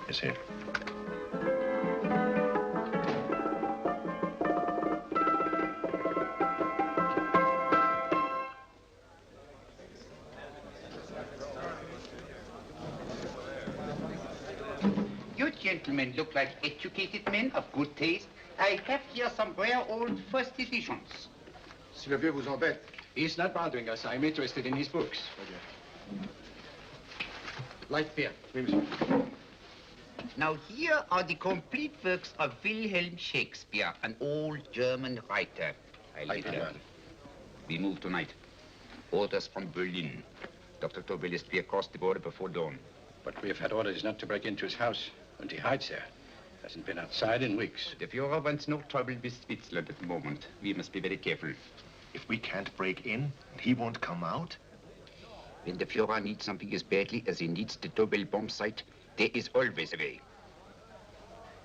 Yes, here. You gentlemen look like educated men of good taste. I have here some rare old first editions. Si le vieux vous embête. He's not bothering us. I'm interested in his books. Light beer. Oui, monsieur. Now here are the complete works of Wilhelm Shakespeare, an old German writer. We move tonight. Orders from Berlin. Dr. Tobel is to be across the border before dawn. But we have had orders not to break into his house, and he hides there. Hasn't been outside in weeks. The Führer wants no trouble with Switzerland at the moment. We must be very careful. If we can't break in, and he won't come out? When the Führer needs something as badly as he needs the Tobel bomb site, there is always a way.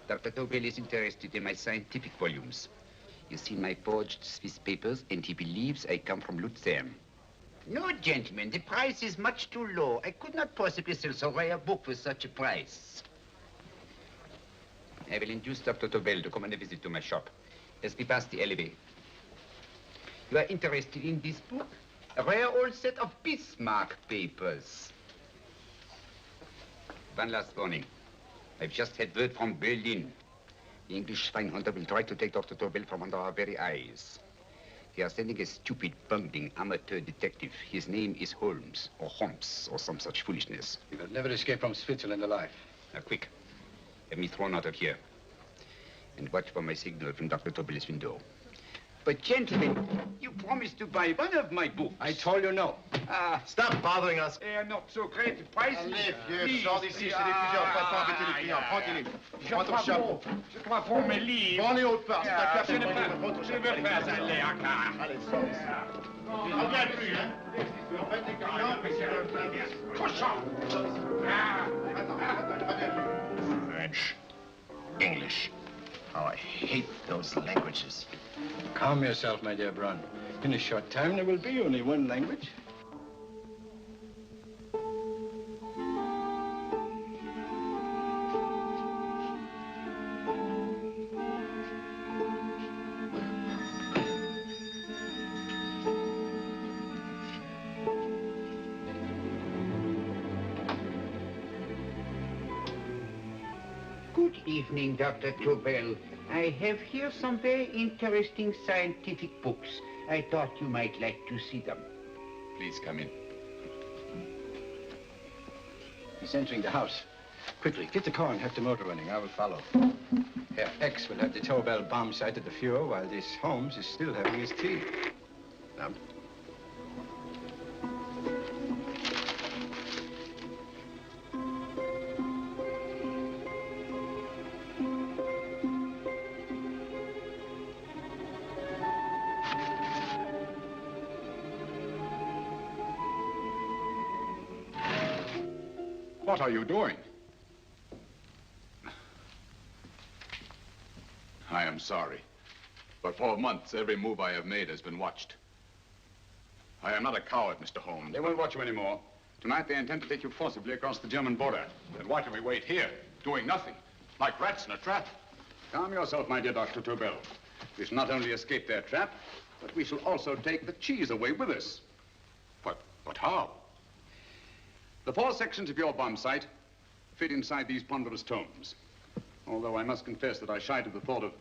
Dr. Tobel is interested in my scientific volumes. He's seen my forged Swiss papers, and he believes I come from Lucerne. No, gentlemen, the price is much too low. I could not possibly sell so rare a book for such a price. I will induce Dr. Tobel to come on a visit to my shop as we pass the alleyway. You are interested in this book? A rare old set of Bismarck papers. One last warning. I've just had word from Berlin. The English spy hunter will try to take Dr. Tobel from under our very eyes. They are sending a stupid, bumbling amateur detective. His name is Holmes, or some such foolishness. He will never escape from Switzerland alive. Now, quick. Have me thrown out of here. And watch for my signal from Dr. Tobel's window. But, gentlemen, you promised to buy one of my books. I told you no. Stop bothering us. They are not so great prices. Allez, vieux, sors d'ici, c'est des fuseurs. Pas pas embêter les clients. Prends tes livres. Prends ton chapeau. Je crois pour mes livres. Prends les hautes parts. C'est ta classe. Je ne veux pas aller à car. Allez, sors d'ici. Tu ne reviens plus, hein? Tu embêtes les clients, mais c'est le plein. Cochon! French, English. How I hate those languages. Calm yourself, my dear Brun. In a short time, there will be only one language. Good evening, Dr. Tobel. I have here some very interesting scientific books. I thought you might like to see them. Please come in. He's entering the house. Quickly, get the car and have the motor running. I will follow. Herr X will have the Tobel bomb site at the Führer while this Holmes is still having his tea. Now. What are you doing? I am sorry, but for months, every move I have made has been watched. I am not a coward, Mr. Holmes. They won't watch you anymore. Tonight, they intend to take you forcibly across the German border. Then why do we wait here, doing nothing, like rats in a trap? Calm yourself, my dear Dr. Tobel. We shall not only escape their trap, but we shall also take the cheese away with us. But how? The 4 sections of your bomb sight fit inside these ponderous tomes. Although I must confess that I shied at the thought of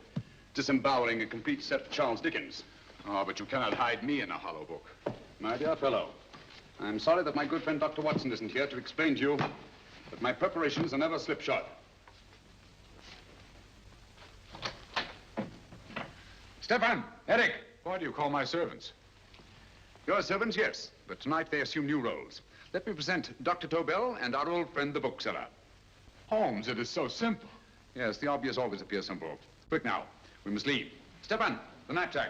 disemboweling a complete set of Charles Dickens. Oh, but you cannot hide me in a hollow book. My dear fellow, I'm sorry that my good friend Dr. Watson isn't here to explain to you that my preparations are never slipshod. Stefan, Eric. Why do you call my servants? Your servants, yes, but tonight they assume new roles. Let me present Dr. Tobel and our old friend, the bookseller. Holmes, it is so simple. Yes, the obvious always appears simple. Quick now, we must leave. Stefan, the knapsack.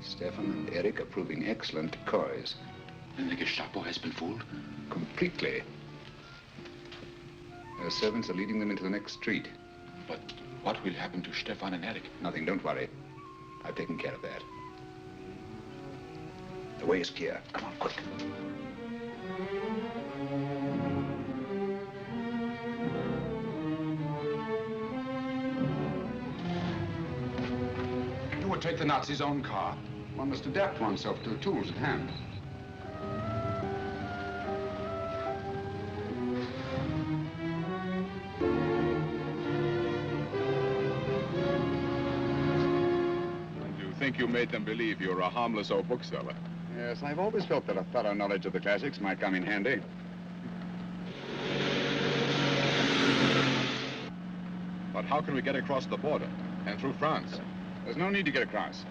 Stefan and Eric are proving excellent decoys. Then the Gestapo has been fooled? Completely. Their servants are leading them into the next street. But what will happen to Stefan and Eric? Nothing, don't worry. I've taken care of that. The way is clear. Come on, quick. You would take the Nazis' own car? One must adapt oneself to the tools at hand. You think you made them believe you're a harmless old bookseller? Yes, I've always felt that a thorough knowledge of the classics might come in handy. But how can we get across the border and through France? There's no need to get across.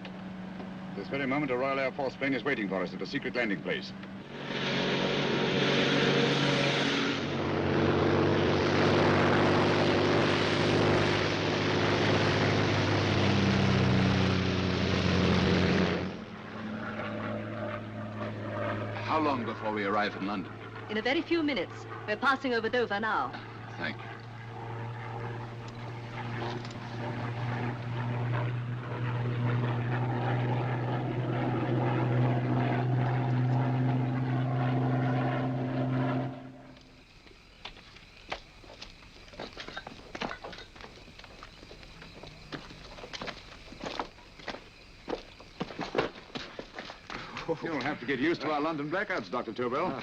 This very moment, a Royal Air Force plane is waiting for us at a secret landing place. How long before we arrive in London? In a very few minutes. We're passing over Dover now. Thank you. You'll have to get used to our London blackouts, Dr. Tobel.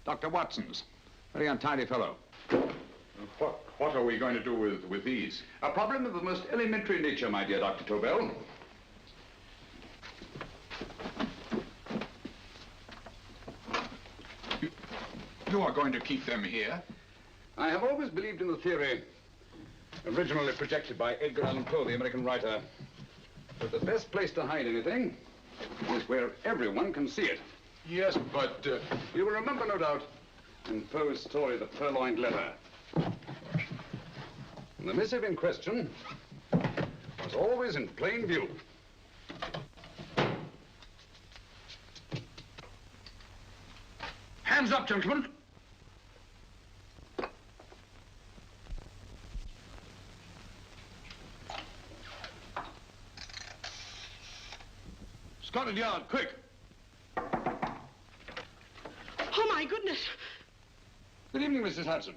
Dr. Watson's. Very untidy fellow. What are we going to do with these? A problem of the most elementary nature, my dear Dr. Tobel. You are going to keep them here? I have always believed in the theory, originally projected by Edgar Allan Poe, the American writer, that the best place to hide anything is where everyone can see it. Yes, but... You will remember, no doubt, in Poe's story, The Purloined Letter. The missive in question was always in plain view. Hands up, gentlemen. Scotland Yard, quick. Oh, my goodness. Good evening, Mrs. Hudson.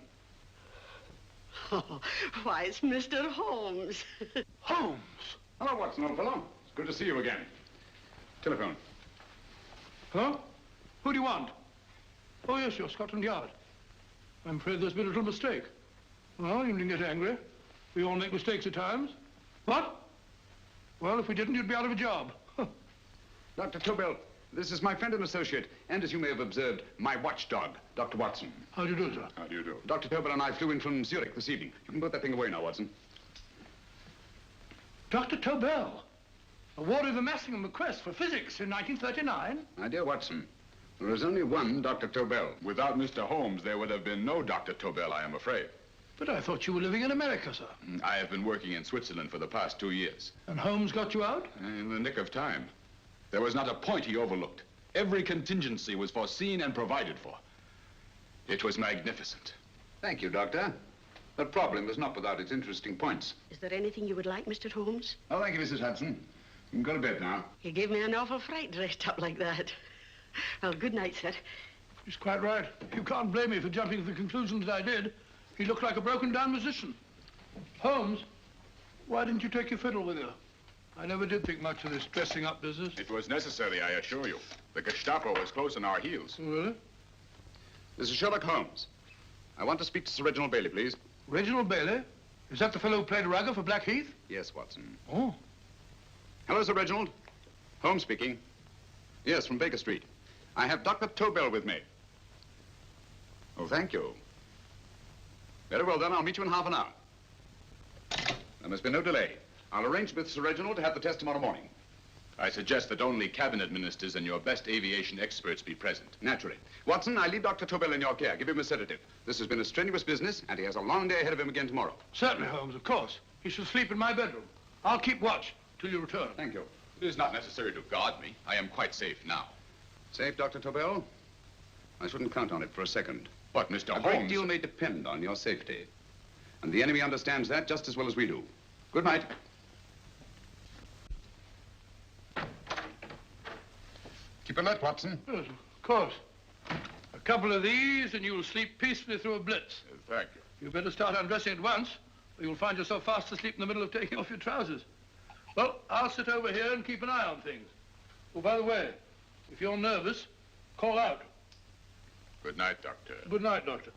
Oh, why, it's Mr. Holmes. Holmes. Hello, Watson, old fellow. It's good to see you again. Telephone. Hello? Who do you want? Oh, yes, you're Scotland Yard. I'm afraid there's been a little mistake. Well, you needn't get angry. We all make mistakes at times. What? Well, if we didn't, you'd be out of a job. Dr. Tobel, this is my friend and associate, and as you may have observed, my watchdog, Dr. Watson. How do you do, sir? How do you do? Dr. Tobel and I flew in from Zurich this evening. You can put that thing away now, Watson. Dr. Tobel, awarded the Massingham Bequest for physics in 1939. My dear Watson, there is only one Dr. Tobel. Without Mr. Holmes, there would have been no Dr. Tobel, I am afraid. But I thought you were living in America, sir. I have been working in Switzerland for the past 2 years. And Holmes got you out? In the nick of time. There was not a point he overlooked. Every contingency was foreseen and provided for. It was magnificent. Thank you, Doctor. The problem was not without its interesting points. Is there anything you would like, Mr. Holmes? Oh, thank you, Mrs. Hudson. You can go to bed now. You gave me an awful fright dressed up like that. Well, good night, sir. He's quite right. You can't blame me for jumping to the conclusion that I did. He looked like a broken-down musician. Holmes, why didn't you take your fiddle with you? I never did think much of this dressing-up business. It was necessary, I assure you. The Gestapo was close on our heels. Really? This is Sherlock Holmes. I want to speak to Sir Reginald Bailey, please. Reginald Bailey? Is that the fellow who played Rugger for Blackheath? Yes, Watson. Oh. Hello, Sir Reginald. Holmes speaking. Yes, from Baker Street. I have Dr. Tobel with me. Oh, thank you. Very well, then. I'll meet you in half an hour. There must be no delay. I'll arrange with Sir Reginald to have the test tomorrow morning. I suggest that only cabinet ministers and your best aviation experts be present. Naturally. Watson, I leave Dr. Tobel in your care. Give him a sedative. This has been a strenuous business, and he has a long day ahead of him again tomorrow. Certainly, Holmes, of course. He shall sleep in my bedroom. I'll keep watch till you return. Thank you. It is not necessary to guard me. I am quite safe now. Safe, Dr. Tobel? I shouldn't count on it for a second. But, Mr. A Holmes... great deal may depend on your safety. And the enemy understands that just as well as we do. Good night. Keep alert, Watson. Yes, of course. A couple of these and you'll sleep peacefully through a blitz. Thank you. You better start undressing at once, or you'll find yourself fast asleep in the middle of taking off your trousers. Well, I'll sit over here and keep an eye on things. Oh, by the way, if you're nervous, call out. Good night, Doctor. Good night, Doctor.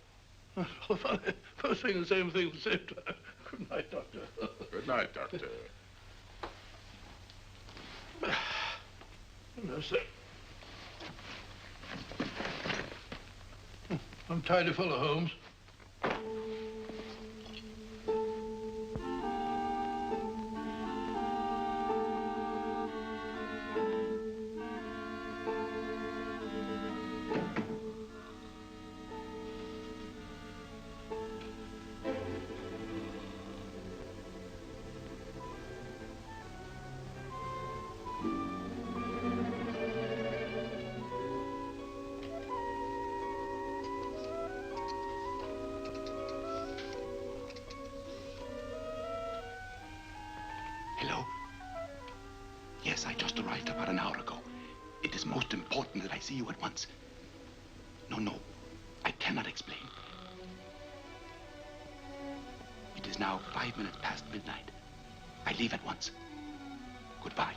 Both saying the same thing at the same time. Good night, Doctor. Good night, Doctor. No, sir. I'm tidy full of Holmes. Hello? Yes, I just arrived about an hour ago. It is most important that I see you at once. No, I cannot explain. It is now 5 minutes past midnight. I leave at once. Goodbye.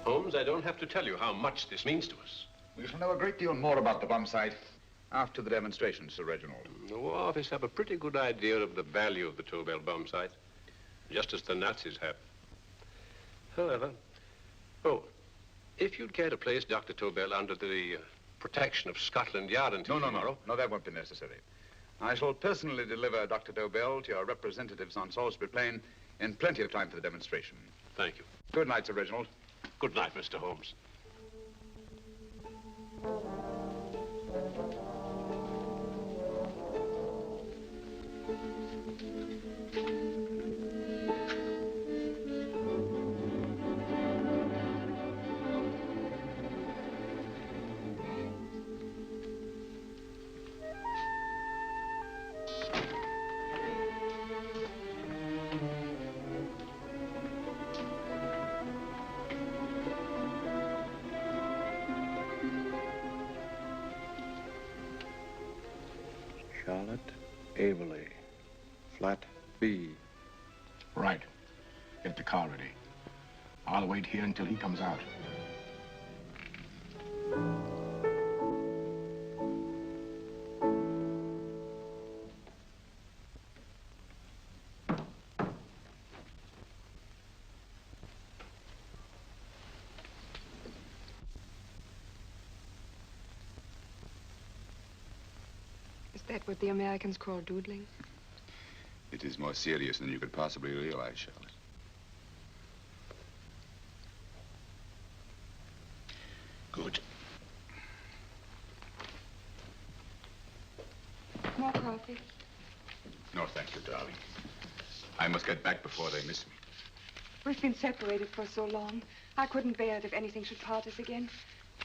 Holmes, I don't have to tell you how much this means to us. We shall know a great deal more about the bomb site after the demonstration, Sir Reginald. The War Office have a pretty good idea of the value of the Tobel bomb site, just as the Nazis have. However, if you'd care to place Dr. Tobel under the protection of Scotland Yard until tomorrow... No, that won't be necessary. I shall personally deliver Dr. Tobel to your representatives on Salisbury Plain in plenty of time for the demonstration. Thank you. Good night, Sir Reginald. Good night, Mr. Holmes. Charlotte Averley, flat B. Right. Get the car ready. I'll wait here until he comes out. Is that what the Americans call doodling? It is more serious than you could possibly realize, Charlotte. Good. More coffee? No, thank you, darling. I must get back before they miss me. We've been separated for so long. I couldn't bear it if anything should part us again.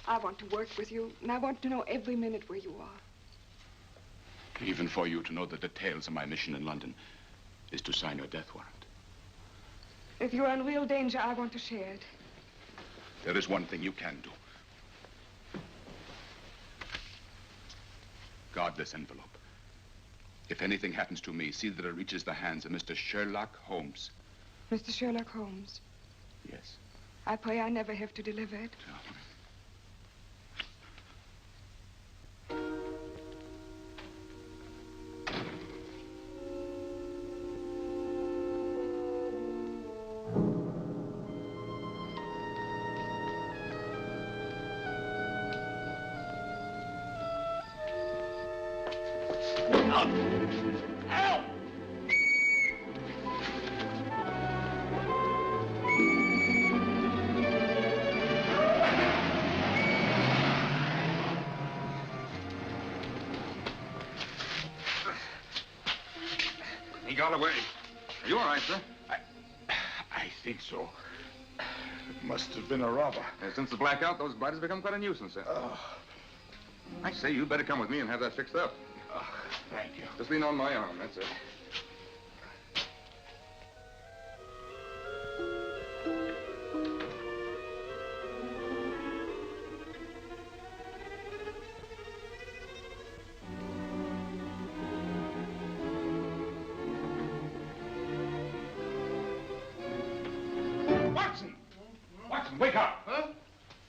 I want to work with you, and I want to know every minute where you are. Even for you to know the details of my mission in London is to sign your death warrant. If you're in real danger, I want to share it. There is one thing you can do. Guard this envelope. If anything happens to me, see that it reaches the hands of Mr. Sherlock Holmes. Mr. Sherlock Holmes? Yes. I pray I never have to deliver it. He got away. Are you all right, sir? I think so. It must have been a robber. Since the blackout, those blighters become quite a nuisance, sir. I say, you better come with me and have that fixed up. Thank you. Just lean on my arm, that's it. Watson! Watson, wake up! Huh?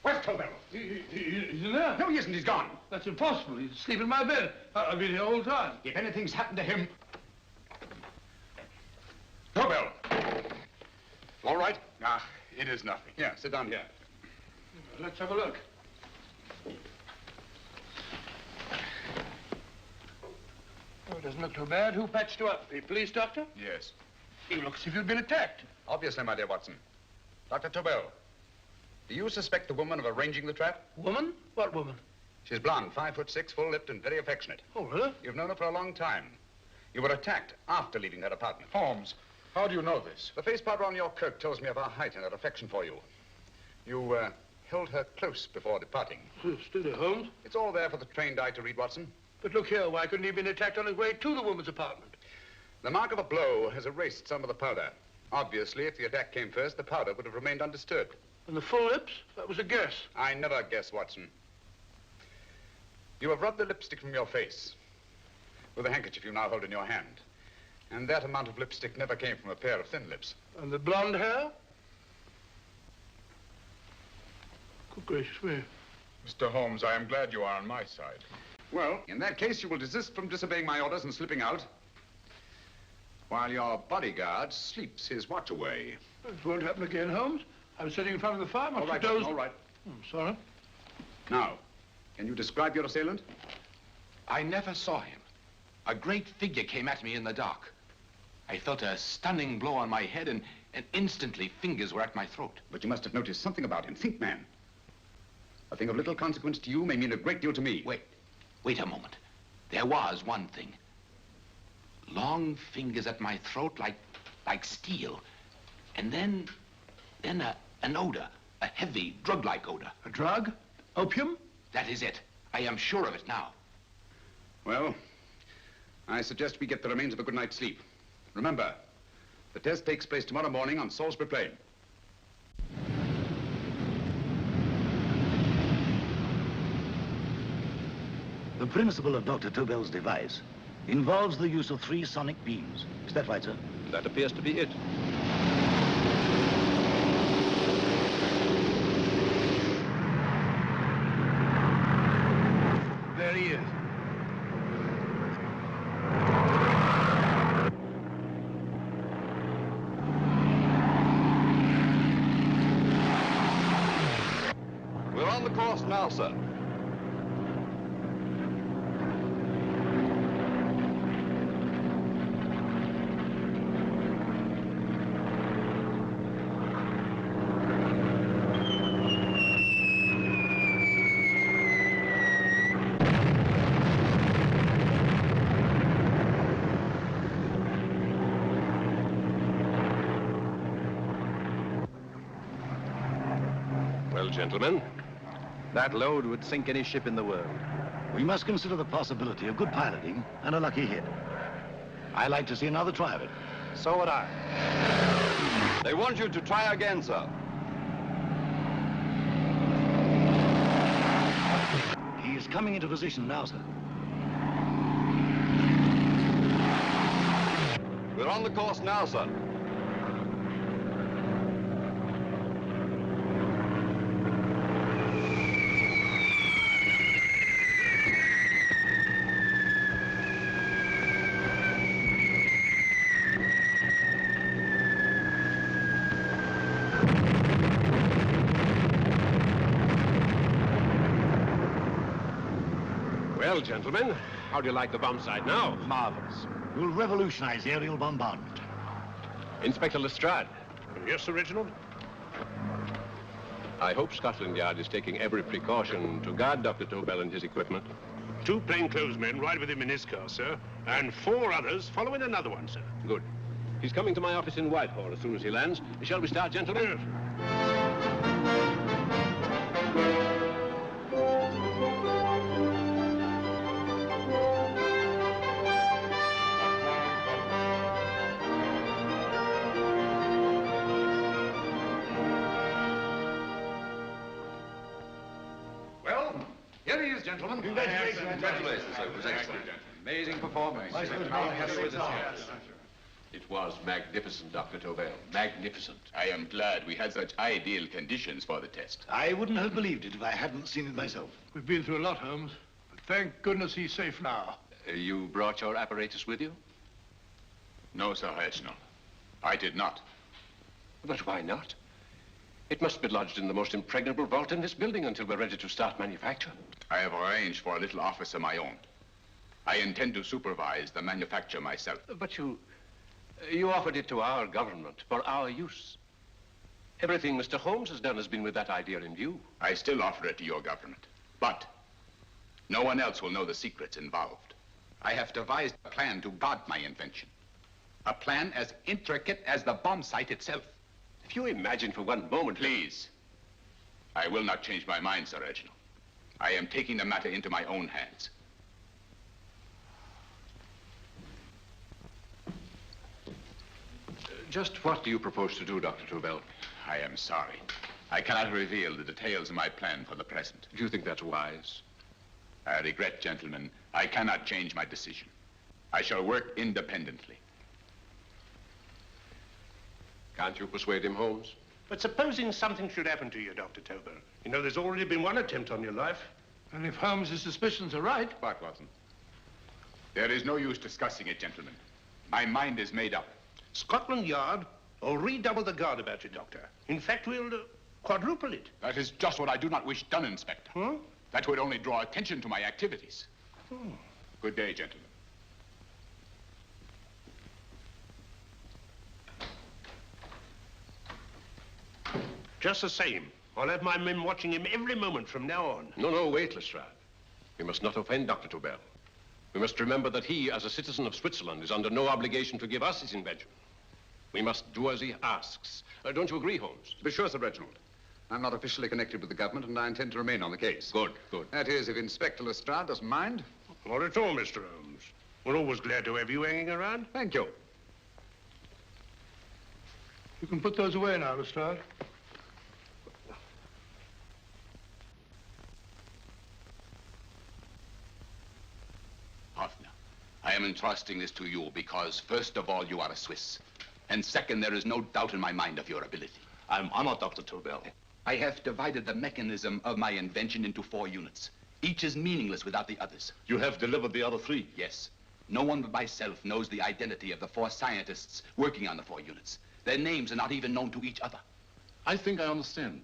Where's Tobel? He's in there. No, he isn't. He's gone. That's impossible. He's asleep in my bed. I've been here all the time. If anything's happened to him... Tobel! All right? Ah, it is nothing. Yeah, sit down here. Let's have a look. Oh, it doesn't look too bad. Who patched you up? The police doctor? Yes. You look as if you'd been attacked. Obviously, my dear Watson. Dr. Tobel, do you suspect the woman of arranging the trap? Woman? What woman? She's blonde, 5'6", full-lipped, and very affectionate. Oh, really? You've known her for a long time. You were attacked after leaving her apartment. Holmes, how do you know this? The face powder on your coat tells me of her height and her affection for you. You held her close before departing. Still there, Holmes? It's all there for the trained eye to read, Watson. But look here, why couldn't he have been attacked on his way to the woman's apartment? The mark of a blow has erased some of the powder. Obviously, if the attack came first, the powder would have remained undisturbed. And the full lips? That was a guess. I never guess, Watson. You have rubbed the lipstick from your face with the handkerchief you now hold in your hand. And that amount of lipstick never came from a pair of thin lips. And the blonde hair? Good gracious me. Mr. Holmes, I am glad you are on my side. Well, in that case, you will desist from disobeying my orders and slipping out while your bodyguard sleeps his watch away. It won't happen again, Holmes. I was sitting in front of the fire. All right, Watson, all right. Sorry. Now, can you describe your assailant? I never saw him. A great figure came at me in the dark. I felt a stunning blow on my head, and instantly fingers were at my throat. But you must have noticed something about him. Think, man. A thing of little consequence to you may mean a great deal to me. Wait a moment. There was one thing. Long fingers at my throat like steel. And then an odor, a heavy, drug-like odor. A drug? Opium? That is it. I am sure of it now. Well, I suggest we get the remains of a good night's sleep. Remember, the test takes place tomorrow morning on Salisbury Plain. The principle of Dr. Tobel's device involves the use of 3 sonic beams. Is that right, sir? That appears to be it. There he is. We're on the course now, sir. Well, gentlemen, That load would sink any ship in the world. We must consider the possibility of good piloting and a lucky hit. I like to see another try of it. So would I. They want you to try again, sir. He is coming into position now, sir. We're on the course now, sir. well, gentlemen, how do you like the bomb sight now? Marvelous. We'll revolutionize aerial bombardment. Inspector Lestrade. Yes, Sir Reginald? I hope Scotland Yard is taking every precaution to guard Dr. Tobel and his equipment. 2 plainclothes men ride with him in his car, sir, and 4 others follow in another one, sir. Good. He's coming to my office in Whitehall as soon as he lands. Shall we start, gentlemen? Well, here he is, gentlemen. Congratulations. Congratulations, sir. It was excellent. Amazing performance. It was magnificent, Dr. Tobel. Magnificent. I am glad we had such ideal conditions for the test. I wouldn't have believed it if I hadn't seen it myself. We've been through a lot, Holmes, but thank goodness he's safe now. You brought your apparatus with you? No, Sir Reginald. I did not. But why not? It must be lodged in the most impregnable vault in this building until we're ready to start manufacture. I have arranged for a little office of my own. I intend to supervise the manufacture myself. But you offered it to our government for our use. Everything Mr. Holmes has done has been with that idea in view. I still offer it to your government, but no one else will know the secrets involved. I have devised a plan to guard my invention. A plan as intricate as the bomb sight itself. If you imagine for one moment... Please. I will not change my mind, Sir Reginald. I am taking the matter into my own hands. Just what do you propose to do, Dr. Tobel? I am sorry. I cannot reveal the details of my plan for the present. Do you think that's wise? I regret, gentlemen, I cannot change my decision. I shall work independently. Can't you persuade him, Holmes? But supposing something should happen to you, Dr. Tobel. You know, there's already been one attempt on your life. And if Holmes' suspicions are right... What, Watson? There is no use discussing it, gentlemen. My mind is made up. Scotland Yard will redouble the guard about you, Doctor. In fact, we'll quadruple it. That is just what I do not wish done, Inspector. Huh? That would only draw attention to my activities. Good day, gentlemen. Just the same, I'll have my men watching him every moment from now on. No, wait, Lestrade. We must not offend Dr. Tobel. We must remember that he, as a citizen of Switzerland, is under no obligation to give us his invention. We must do as he asks. Don't you agree, Holmes? Be sure, Sir Reginald. I'm not officially connected with the government, and I intend to remain on the case. Good. That is, if Inspector Lestrade doesn't mind. Not at all, Mr. Holmes. We're always glad to have you hanging around. Thank you. You can put those away now, Lestrade. Hoffner, I am entrusting this to you because, first of all, you are a Swiss. And second, there is no doubt in my mind of your ability. I'm honored, Dr. Tobel. I have divided the mechanism of my invention into 4 units. Each is meaningless without the others. You have delivered the other 3? Yes. No one but myself knows the identity of the 4 scientists working on the 4 units. Their names are not even known to each other. I think I understand.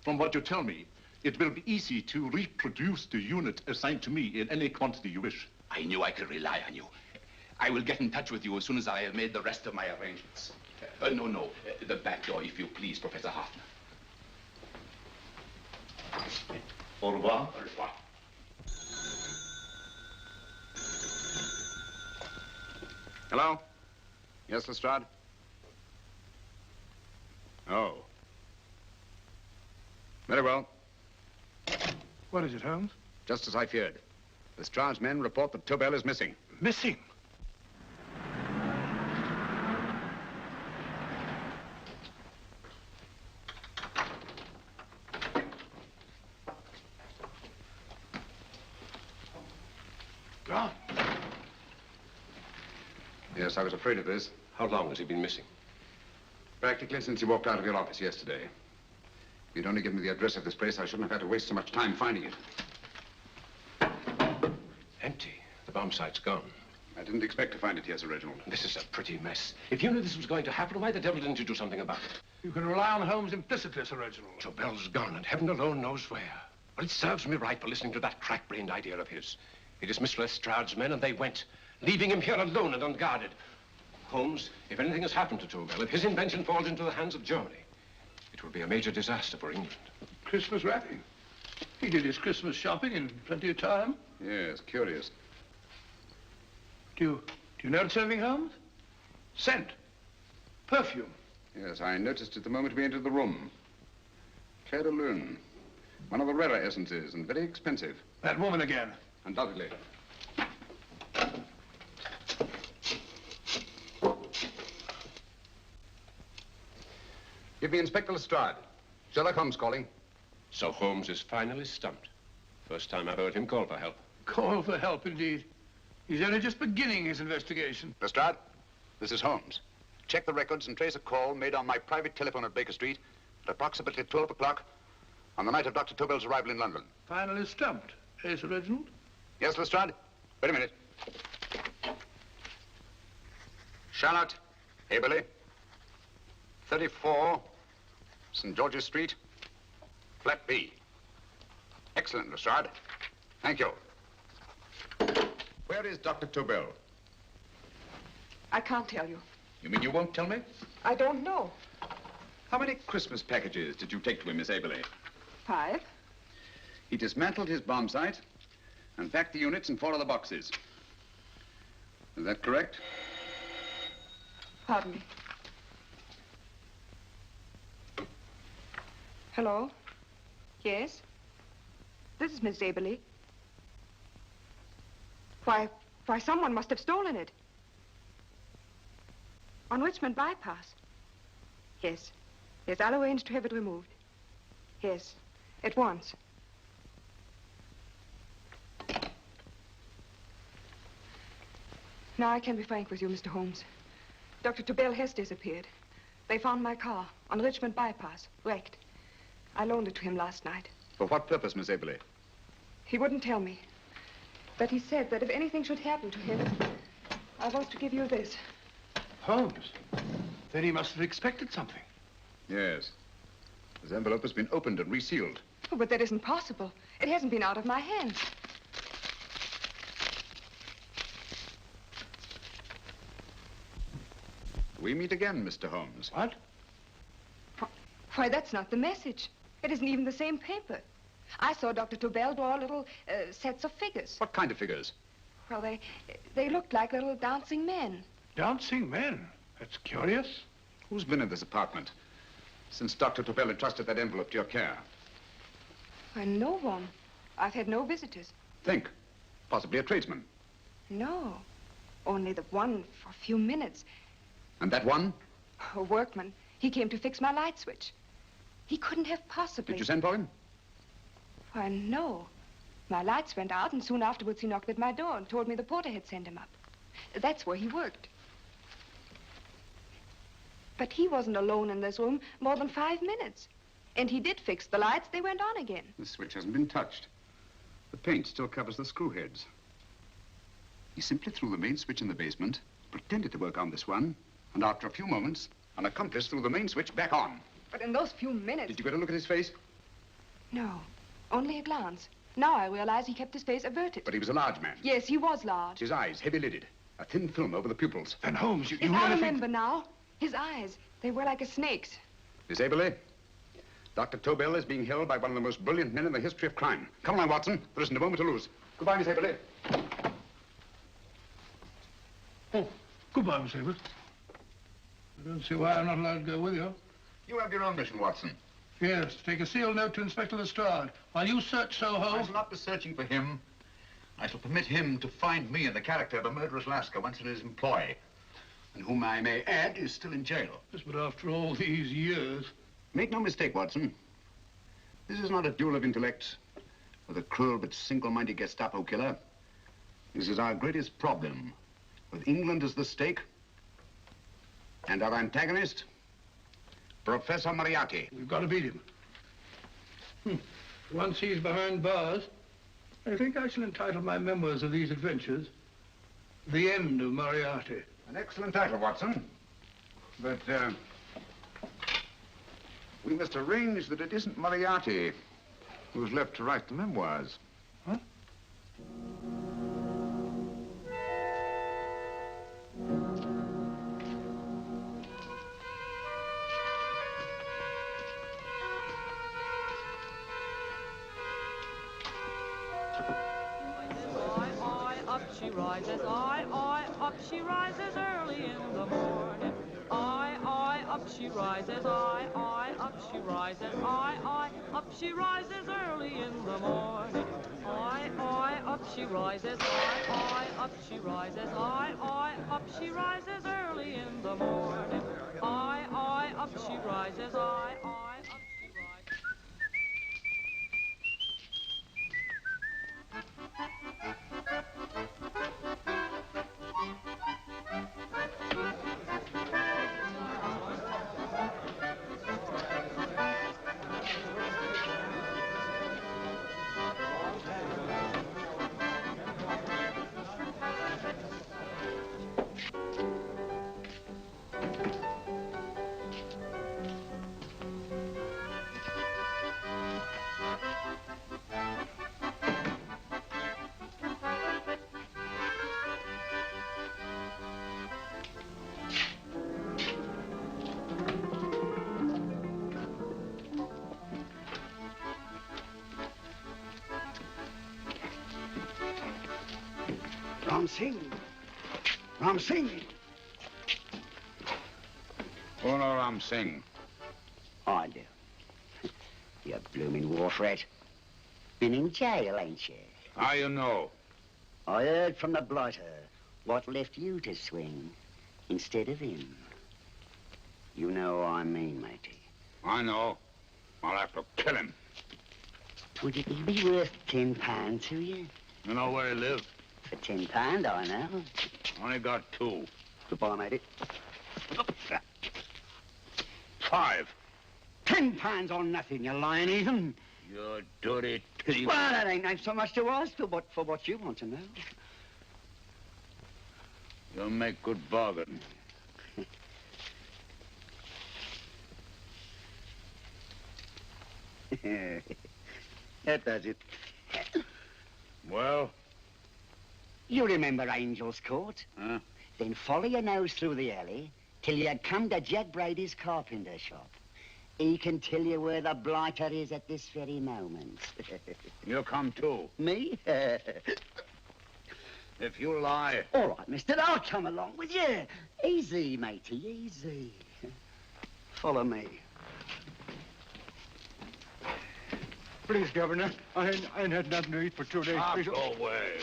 From what you tell me, it will be easy to reproduce the unit assigned to me in any quantity you wish. I knew I could rely on you. I will get in touch with you as soon as I have made the rest of my arrangements. No. The back door, if you please, Professor Hoffner. Au revoir. Au revoir. Hello? Yes, Lestrade? Oh. Very well. What is it, Holmes? Just as I feared. Lestrade's men report that Tobel is missing. Missing? Gone. Yes, I was afraid of this. How long has he been missing? Practically since he walked out of your office yesterday. If you'd only given me the address of this place, I shouldn't have had to waste so much time finding it. Empty. The bomb site's gone. I didn't expect to find it here, Sir Reginald. This is a pretty mess. If you knew this was going to happen, why the devil didn't you do something about it? You can rely on Holmes implicitly, Sir Reginald. Tobel's gone, and heaven alone knows where. Well, it serves me right for listening to that crack-brained idea of his. He dismissed Lestrade's men, and they went, leaving him here alone and unguarded. Holmes, if anything has happened to Tobel, if his invention falls into the hands of Germany, it will be a major disaster for England. Christmas wrapping. He did his Christmas shopping in plenty of time. Yes, curious. Do you notice anything, Holmes? Scent. Perfume. Yes, I noticed it the moment we entered the room. Claire de Lune. One of the rarer essences, and very expensive. That woman again. Undoubtedly. Give me Inspector Lestrade. Sherlock Holmes calling. So Holmes is finally stumped. First time I've heard him call for help. Call for help, indeed. He's only just beginning his investigation. Lestrade, this is Holmes. Check the records and trace a call made on my private telephone at Baker Street at approximately 12 o'clock on the night of Dr. Tobel's arrival in London. Finally stumped. Eh, Sir Reginald? Yes, Lestrade? Wait a minute. Charlotte, Aberley, 34, St. George's Street, flat B. Excellent, Lestrade. Thank you. Where is Dr. Tobel? I can't tell you. You mean you won't tell me? I don't know. How many Christmas packages did you take to him, Miss Aberley? 5. He dismantled his bomb site and packed the units in 4 other boxes. Is that correct? Pardon me. Hello? Yes? This is Miss Aberley. Why, someone must have stolen it. On Richmond Bypass. Yes. Yes, I'll arrange to have it removed. Yes, at once. Now I can be frank with you, Mr. Holmes. Dr. Tobel has disappeared. They found my car on Richmond Bypass, wrecked. I loaned it to him last night. For what purpose, Miss Aberley? He wouldn't tell me. But he said that if anything should happen to him, I was to give you this. Holmes? Then he must have expected something. Yes. This envelope has been opened and resealed. Oh, but that isn't possible. It hasn't been out of my hands. We meet again, Mr. Holmes. What? Why, that's not the message. It isn't even the same paper. I saw Dr. Tobel draw little sets of figures. What kind of figures? Well, they looked like little dancing men. Dancing men? That's curious. Who's been in this apartment since Dr. Tobel entrusted that envelope to your care? Why, no one. I've had no visitors. Think. Possibly a tradesman. No. Only the one for a few minutes. And that one? A workman. He came to fix my light switch. He couldn't have possibly... Did you send for him? Why, no. My lights went out, and soon afterwards he knocked at my door and told me the porter had sent him up. That's where he worked. But he wasn't alone in this room more than 5 minutes. And he did fix the lights. They went on again. The switch hasn't been touched. The paint still covers the screw heads. He simply threw the main switch in the basement, pretended to work on this one, and after a few moments, an accomplice threw the main switch back on. But in those few minutes... Did you get a look at his face? No, only a glance. Now I realize he kept his face averted. But he was a large man. Yes, he was large. His eyes heavy-lidded. A thin film over the pupils. Then Holmes, you Yes, really I think... remember now. His eyes, they were like a snake's. Miss Aberley, Dr. Tobel is being held by one of the most brilliant men in the history of crime. Come along, Watson. There isn't a moment to lose. Goodbye, Miss Aberley. Oh, goodbye, Miss Aberley. I don't see why I'm not allowed to go with you. You have your own mission, Watson. Yes, take a sealed note to Inspector Lestrade. While you search Soho... I shall not be searching for him. I shall permit him to find me in the character of a murderous Lascar once in his employ, and whom I may add is still in jail. Yes, but after all these years... Make no mistake, Watson. This is not a duel of intellects with a cruel but single-minded Gestapo killer. This is our greatest problem, with England as the stake, and our antagonist, Professor Moriarty. We've got to beat him. Once he's behind bars, I think I shall entitle my memoirs of these adventures, The End of Moriarty. An excellent title, Watson. But, we must arrange that it isn't Moriarty who's left to write the memoirs. Huh? Up she rises, up she rises early in the morning. Up she rises, up she rises, up she rises early in the morning. Up she rises, up she rises, up she rises early in the morning. Up she rises, up she rises. Ram Singh. Oh, no, Ram Singh. I do. You blooming war threat. Been in jail, ain't you? How you know? I heard from the blighter what left you to swing instead of him. You know what I mean, matey. I know. I'll have to kill him. Would it be worth £10 to you? You know where he lives? For £10, I know. Only got 2. Goodbye, matey. 5. £10 on nothing, you lying heathen. You dirty thief. Well, that ain't so much to ask for what you want to know. You'll make good bargain. That does it. Well? You remember Angel's Court? Huh? Then follow your nose through the alley till you come to Jack Brady's carpenter shop. He can tell you where the blighter is at this very moment. You come too. Me? If you lie... All right, mister, I'll come along with you. Easy, matey, easy. Follow me. Please, Governor, I ain't had nothing to eat for 2 days. Go away.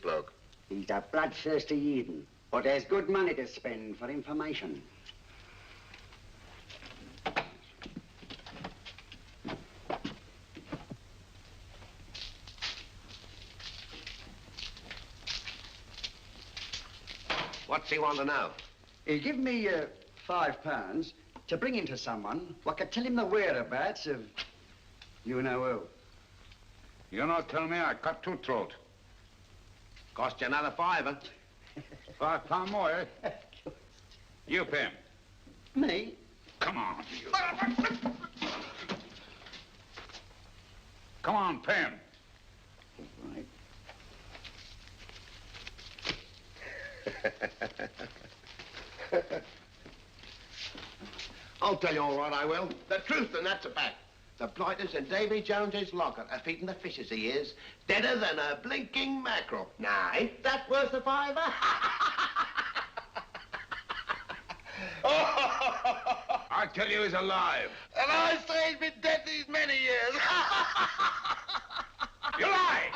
bloke? He's a bloodthirsty heathen, but there's good money to spend for information. What's he want to know? He give me £5 to bring him to someone what could tell him the whereabouts of you know who. You not tell me I cut two throat. Cost you another £5. £5 more, eh? You pay him. Me? Come on, you. Come on, pay him. Right. I'll tell you all right, I will. The truth, and that's a fact. The blighters in Davy Jones's locker are feeding the fishes, he is. Deader than a blinking mackerel. Now, ain't that worth a £5? I tell you he's alive. And I say he's been dead these many years. You lie!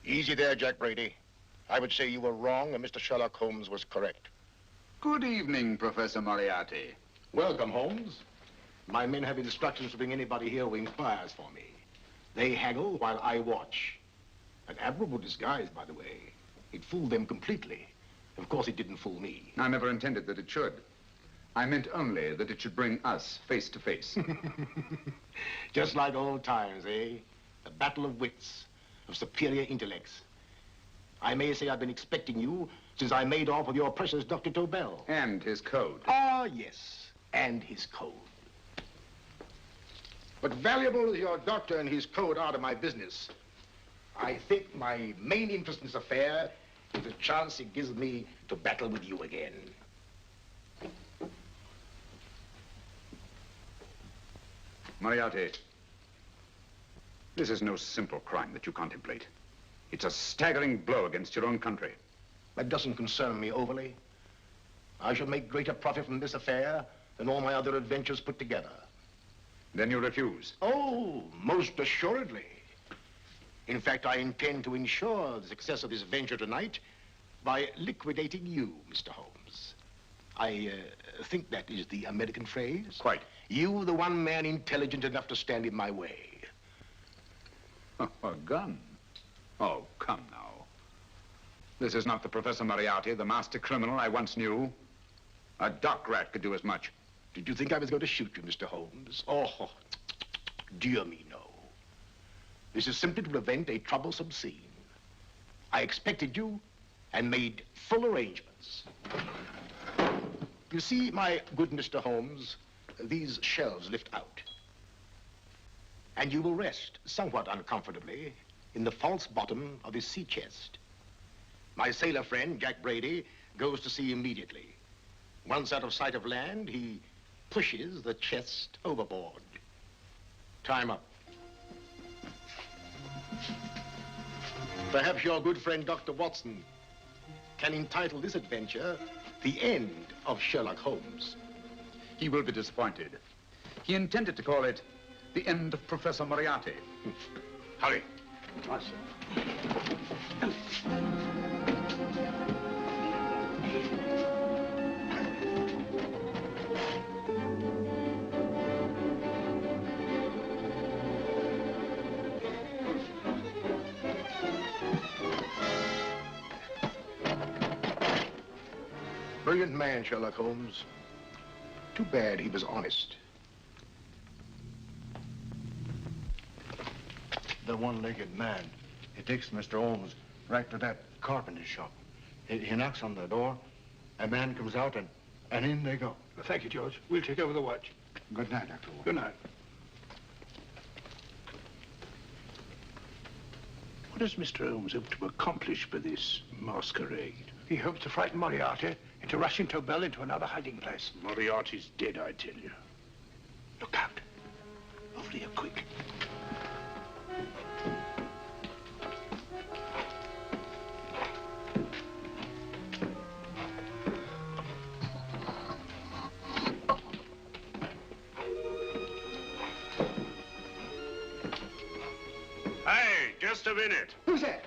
Easy there, Jack Brady. I would say you were wrong and Mr. Sherlock Holmes was correct. Good evening, Professor Moriarty. Welcome, Holmes. My men have instructions to bring anybody here who inquires for me. They haggle while I watch. An admirable disguise, by the way. It fooled them completely. Of course, it didn't fool me. I never intended that it should. I meant only that it should bring us face to face. Just like old times, eh? A battle of wits, of superior intellects. I may say I've been expecting you since I made off with your precious Dr. Tobel. And his code. Ah, yes, and his code. But valuable as your doctor and his code are to my business, I think my main interest in this affair is the chance it gives me to battle with you again. Moriarty, this is no simple crime that you contemplate. It's a staggering blow against your own country. That doesn't concern me overly. I shall make greater profit from this affair than all my other adventures put together. Then you refuse? Oh, most assuredly. In fact, I intend to ensure the success of this venture tonight by liquidating you, Mr. Holmes. I think that is the American phrase. Quite. You, the one man intelligent enough to stand in my way. A gun? Oh, come now. This is not the Professor Moriarty, the master criminal I once knew. A dock rat could do as much. Did you think I was going to shoot you, Mr. Holmes? Oh, dear me, no. This is simply to prevent a troublesome scene. I expected you and made full arrangements. You see, my good Mr. Holmes, these shelves lift out. And you will rest somewhat uncomfortably in the false bottom of his sea chest. My sailor friend, Jack Brady, goes to sea immediately. Once out of sight of land, he pushes the chest overboard. Time up. Perhaps your good friend, Dr. Watson, can entitle this adventure The End of Sherlock Holmes. He will be disappointed. He intended to call it The End of Professor Moriarty. Hurry. Right, sir. Brilliant man, Sherlock Holmes. Too bad he was honest. The one-legged man. He takes Mr. Holmes right to that carpenter shop. He knocks on the door, a man comes out, and in they go. Well, thank you, George. We'll take over the watch. Good night, Dr. Watson. Good night. What is Mr. Holmes hope to accomplish by this masquerade? He hopes to frighten Moriarty into rushing Tobel into another hiding place. Moriarty's dead, I tell you. Look out. Over here, quick. Hey, just a have in it? Who's that?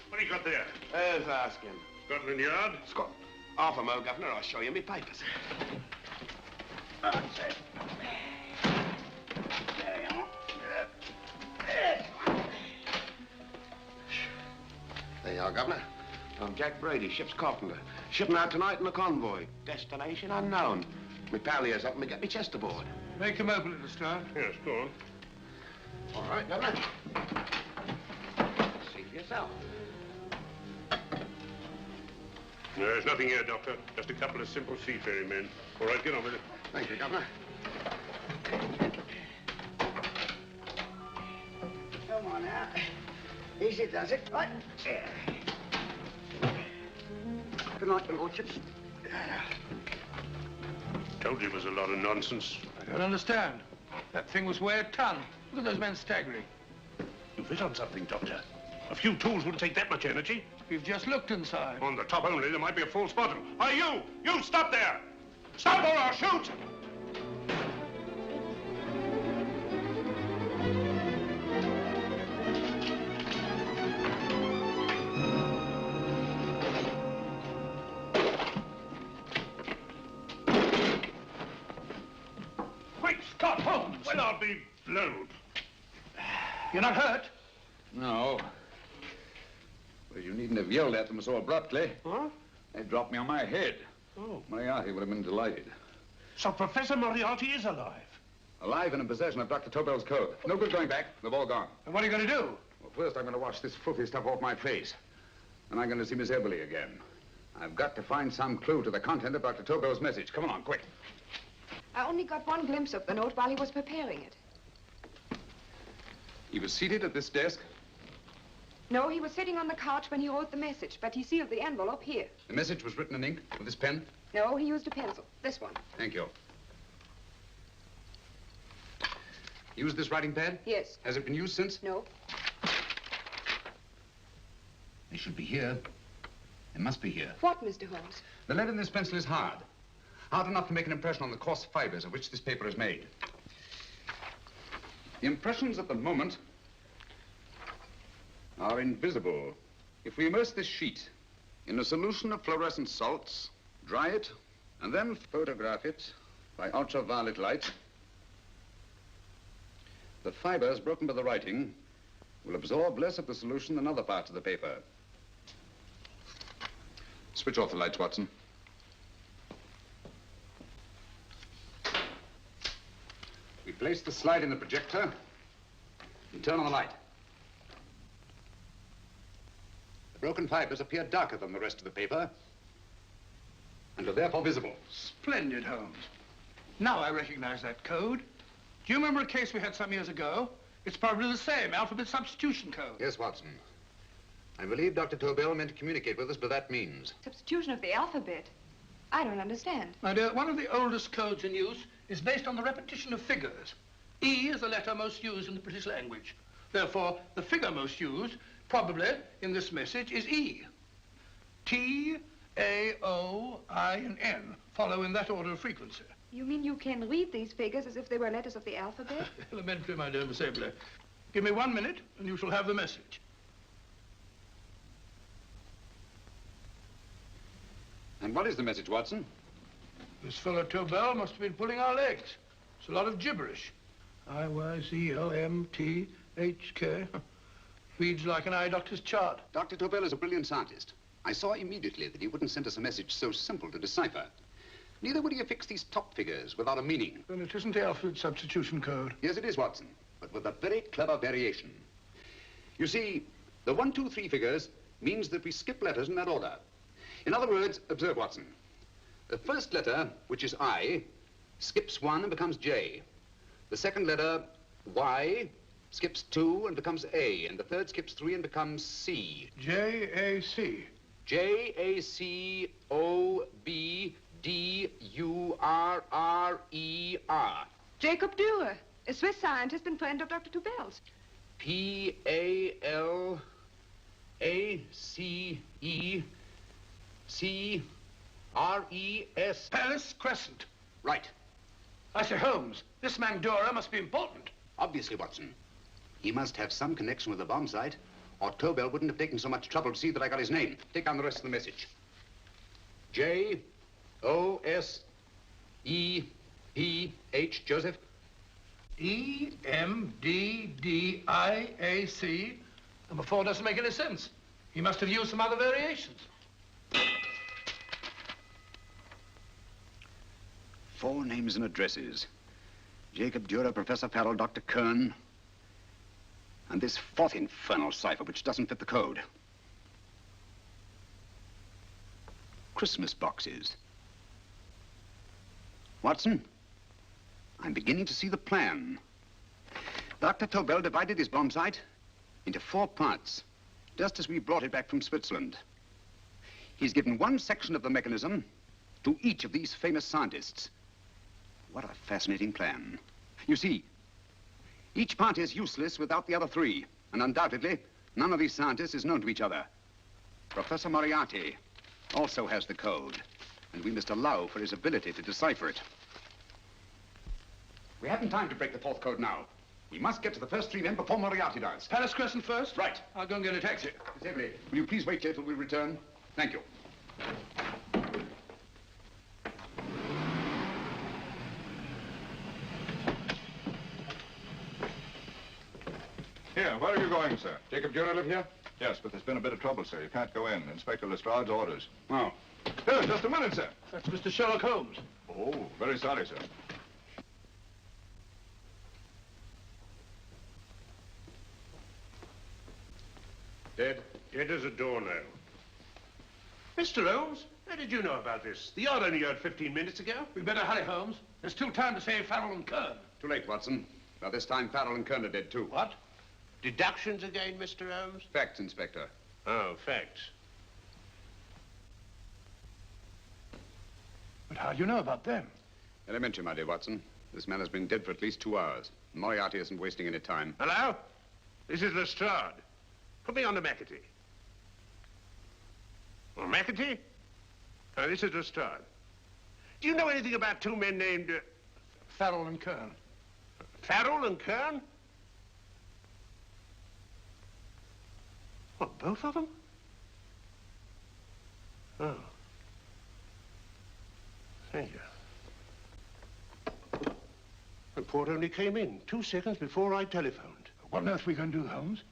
What do you got there? Who's asking? Scotland Yard? Scotland. Half a mo, Governor. I'll show you me papers. That's it. There you are. There you are, Governor. I'm Jack Brady, ship's carpenter. Shipping out tonight in a convoy. Destination unknown. My pal here's helping me get me chest aboard. Make him open it, Lestrade. Yes, go on. All right, Governor. See for yourself. No, there's nothing here, Doctor. Just a couple of simple seafaring men. All right, get on with it. Thank you, Governor. Come on now. Easy does it. Right. There. Good night, your lordships. Told you it was a lot of nonsense. I don't understand. That thing was weigh a ton. Look at those men staggering. You've hit on something, Doctor. A few tools wouldn't take that much energy. We've just looked inside. On the top only, there might be a false bottom. Hey, you! You, stop there! Stop or I'll shoot! Quick, Scott Holmes! Well, I'll be blowed. You're not hurt? No. Well, you needn't have yelled at them so abruptly. Huh? They dropped me on my head. Oh. Moriarty would have been delighted. So Professor Moriarty is alive? Alive and in possession of Dr. Tobel's code. No good going back. They've all gone. And what are you going to do? Well, first I'm going to wash this filthy stuff off my face. Then I'm going to see Miss Eberly again. I've got to find some clue to the content of Dr. Tobel's message. Come on, quick. I only got one glimpse of the note while he was preparing it. He was seated at this desk. No, he was sitting on the couch when he wrote the message, but he sealed the envelope here. The message was written in ink with this pen? No, he used a pencil. This one. Thank you. Used this writing pad? Yes. Has it been used since? No. It should be here. It must be here. What, Mr. Holmes? The lead in this pencil is hard. Hard enough to make an impression on the coarse fibers of which this paper is made. The impressions at the moment are invisible. If we immerse this sheet in a solution of fluorescent salts, dry it, and then photograph it by ultraviolet light, the fibers broken by the writing will absorb less of the solution than other parts of the paper. Switch off the lights, Watson. We place the slide in the projector and turn on the light. The broken fibers appear darker than the rest of the paper and are therefore visible. Splendid, Holmes. Now I recognize that code. Do you remember a case we had some years ago? It's probably the same, alphabet substitution code. Yes, Watson. I believe Dr. Tobel meant to communicate with us by that means. Substitution of the alphabet? I don't understand. My dear, one of the oldest codes in use is based on the repetition of figures. E is the letter most used in the British language. Therefore, the figure most used, probably in this message, is E. T, A, O, I, and N follow in that order of frequency. You mean you can read these figures as if they were letters of the alphabet? Elementary, my dear Miss Eberly. Give me 1 minute, and you shall have the message. And what is the message, Watson? This fellow Tobel must have been pulling our legs. It's a lot of gibberish. I-Y-Z-O-M-T-H-K. Reads like an eye doctor's chart. Dr. Tobel is a brilliant scientist. I saw immediately that he wouldn't send us a message so simple to decipher. Neither would he have fixed these top figures without a meaning. Then it isn't the alphabet substitution code. Yes, it is, Watson, but with a very clever variation. You see, the 1, 2, 3 figures means that we skip letters in that order. In other words, observe, Watson. The first letter, which is I, skips 1 and becomes J. The second letter, Y, skips 2 and becomes A. And the third skips 3 and becomes C. J-A-C. J-A-C-O-B-D-U-R-R-E-R. Jacob Dürer, a Swiss scientist and friend of Dr. Tobel's. P-A-L-A-C-E-C-R-E-S. Paris Crescent. Right. I say, Holmes, this man Dürer must be important. Obviously, Watson. He must have some connection with the bomb site or Tobel wouldn't have taken so much trouble to see that I got his name. Take down the rest of the message. J-O-S-E-P-H, Joseph. E-M-D-D-I-A-C. Number 4 doesn't make any sense. He must have used some other variations. 4 names and addresses. Jacob Dürer, Professor Farrell, Dr. Kern, and this 4th infernal cipher, which doesn't fit the code. Christmas boxes. Watson, I'm beginning to see the plan. Dr. Tobel divided his bomb sight into 4 parts, just as we brought it back from Switzerland. He's given one section of the mechanism to each of these famous scientists. What a fascinating plan. You see, each part is useless without the other 3, and undoubtedly, none of these scientists is known to each other. Professor Moriarty also has the code, and we must allow for his ability to decipher it. We haven't time to break the 4th code now. We must get to the first 3 men before Moriarty does. Palace Crescent first? Right. I'll go and get a taxi. Miss Avery, will you please wait here till we return? Thank you. Here, where are you going, sir? Jacob Dürer live here? Yes, but there's been a bit of trouble, sir. You can't go in. Inspector Lestrade's orders. Oh. Here, just a minute, sir. That's Mr. Sherlock Holmes. Oh, very sorry, sir. Dead? Dead as a doornail. Mr. Holmes, how did you know about this? The yard only heard 15 minutes ago. We better hurry, Holmes. There's still time to save Farrell and Kern. Too late, Watson. By this time, Farrell and Kern are dead, too. What? Deductions again, Mr. Holmes? Facts, Inspector. Oh, facts. But how do you know about them? Elementary, my dear Watson. This man has been dead for at least 2 hours. Moriarty isn't wasting any time. Hello? This is Lestrade. Put me on to McAtee. Oh, McAtee? Oh, this is Lestrade. Do you know anything about 2 men named... Farrell and Kern. Farrell and Kern? What, both of them? Oh. Thank you. Report only came in 2 seconds before I telephoned. What on earth are we going to do, Holmes?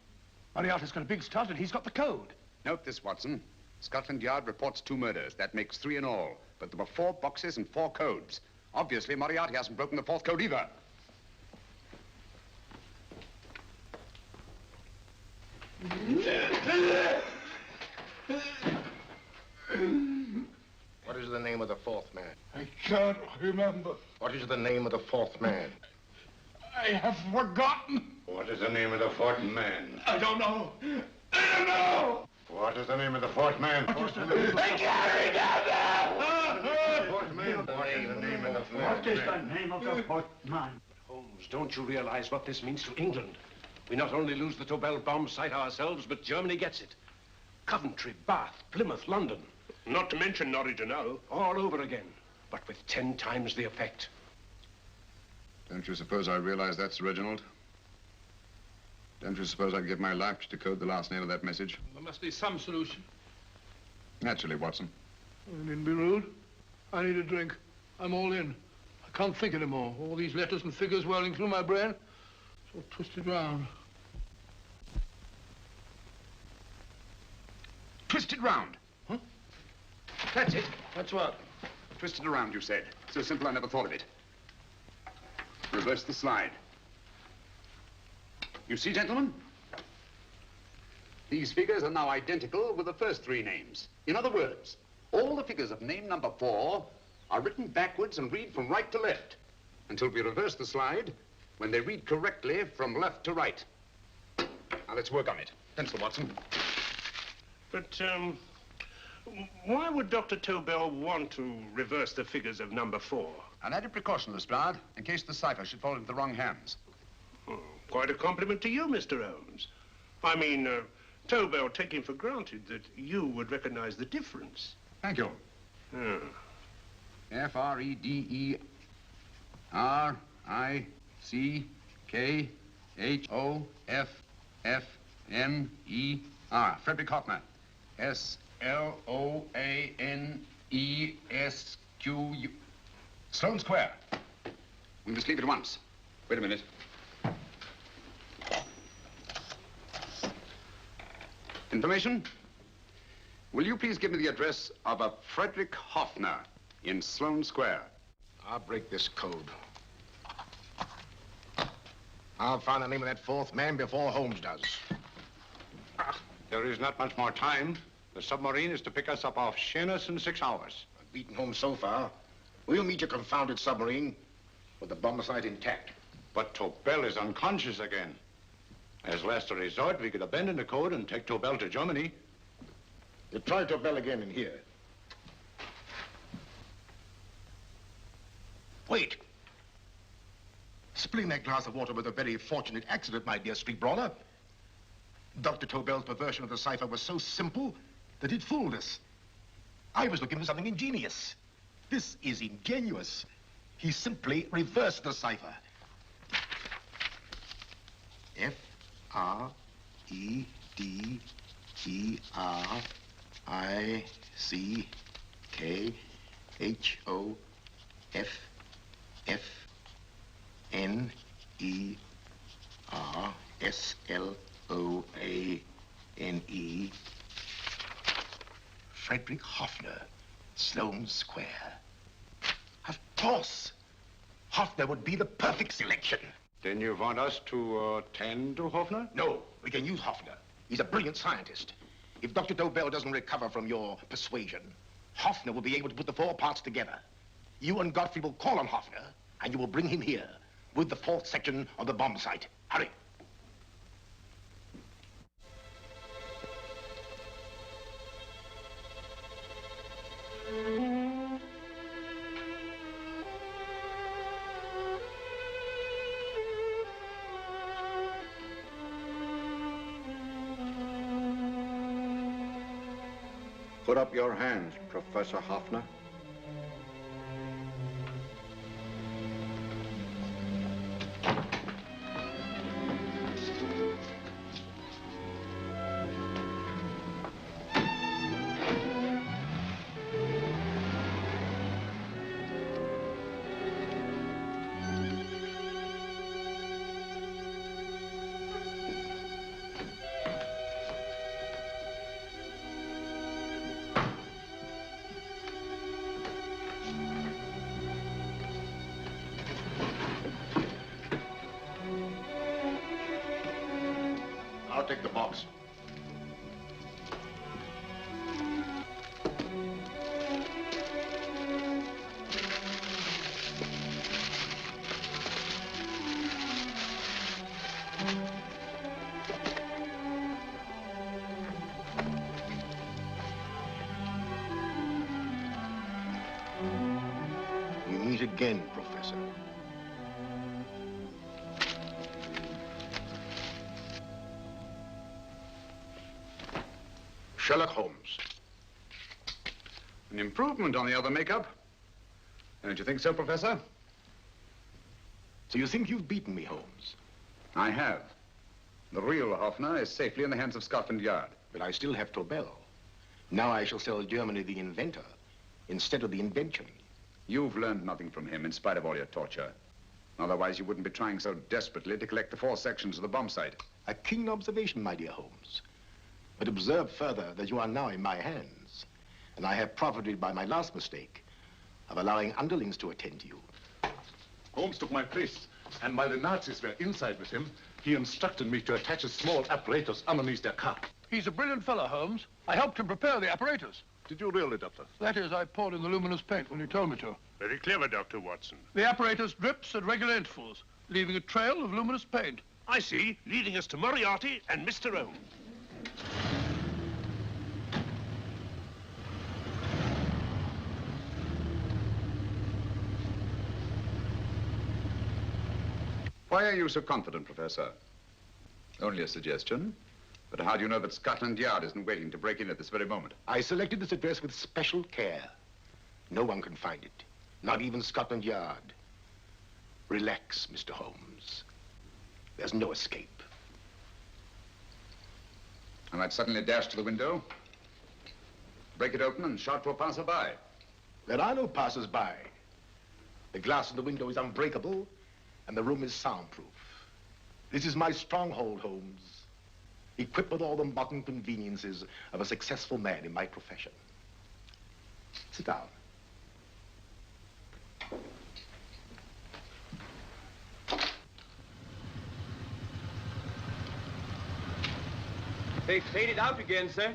Moriarty's got a big start and he's got the code. Note this, Watson. Scotland Yard reports 2 murders. That makes 3 in all. But there were 4 boxes and 4 codes. Obviously, Moriarty hasn't broken the 4th code either. What is the name of the 4th man? I can't remember. What is the name of the 4th man? I have forgotten. What is the name of the 4th man? I don't know. I don't know. What is the name of the 4th man? I can't remember. What is the name of the 4th man? What is the name of the 4th man? Holmes, don't you realize what this means to England? We not only lose the Tobel bomb sight ourselves, but Germany gets it. Coventry, Bath, Plymouth, London. Not to mention Norwich and Hull. All over again, but with 10 times the effect. Don't you suppose I realize that, Sir Reginald? Don't you suppose I'd give my life to decode the last name of that message? There must be some solution. Naturally, Watson. You needn't be rude. I need a drink. I'm all in. I can't think anymore. All these letters and figures whirling through my brain. It's all twisted round. Twisted round. Huh? That's it. That's what? Twisted around, you said. So simple, I never thought of it. Reverse the slide. You see, gentlemen? These figures are now identical with the first 3 names. In other words, all the figures of name number 4 are written backwards and read from right to left until we reverse the slide when they read correctly from left to right. Now, let's work on it. Pencil, Watson. But, why would Dr. Tobel want to reverse the figures of number 4? An added precaution, Lestrade, in case the cipher should fall into the wrong hands. Oh, quite a compliment to you, Mr. Holmes. I mean, Tobel taking for granted that you would recognize the difference. Thank you. Oh. F-R-E-D-E-R-I-C-K-H-O-F-F N-E-R. Frederick Hoffner. S-L-O-A-N-E-S-Q-U. Sloane Square. We must leave at once. Wait a minute. Information? Will you please give me the address of a Frederick Hoffner in Sloane Square? I'll break this code. I'll find the name of that fourth man before Holmes does. There is not much more time. The submarine is to pick us up off Sheerness in 6 hours. I've beaten Holmes so far. We'll meet your confounded submarine with the bomb site intact. But Tobel is unconscious again. As last resort, we could abandon the code and take Tobel to Germany. You try Tobel again in here. Wait. Spilling that glass of water was a very fortunate accident, my dear street brawler. Dr. Tobel's perversion of the cipher was so simple that it fooled us. I was looking for something ingenious. This is ingenuous. He simply reversed the cipher. F-R-E-D-E-R-I-C-K-H-O-F-F-N-E-R-S-L-O-A-N-E. Frederick Hoffner, Sloane Square. Of course. Hoffner would be the perfect selection. Then you want us to attend to Hoffner? No, we can use Hoffner. He's a brilliant scientist. If Dr. Tobel doesn't recover from your persuasion, Hoffner will be able to put the 4 parts together. You and Godfrey will call on Hoffner, and you will bring him here with the 4th section of the bomb site. Hurry. Put up your hands, Professor Hoffner. I'll take the box. We meet again, Professor. Sherlock Holmes. An improvement on the other makeup. Don't you think so, Professor? So you think you've beaten me, Holmes? I have. The real Hoffner is safely in the hands of Scotland Yard. But I still have Tobel. Now I shall sell Germany the inventor instead of the invention. You've learned nothing from him in spite of all your torture. Otherwise, you wouldn't be trying so desperately to collect the 4 sections of the bomb site. A keen observation, my dear Holmes. But observe further that you are now in my hands, and I have profited by my last mistake of allowing underlings to attend to you. Holmes took my place, and while the Nazis were inside with him, he instructed me to attach a small apparatus underneath their car. He's a brilliant fellow, Holmes. I helped him prepare the apparatus. Did you really, Doctor? That is, I poured in the luminous paint when you told me to. Very clever, Dr. Watson. The apparatus drips at regular intervals, leaving a trail of luminous paint. I see, leading us to Moriarty and Mr. Holmes. Why are you so confident, Professor? Only a suggestion. But how do you know that Scotland Yard isn't waiting to break in at this very moment? I selected this address with special care. No one can find it, not even Scotland Yard. Relax, Mr. Holmes. There's no escape. I might suddenly dash to the window, break it open, and shout to a passerby. There are no passers-by. The glass in the window is unbreakable, and the room is soundproof. This is my stronghold, Holmes, equipped with all the modern conveniences of a successful man in my profession. Sit down. They faded out again, sir.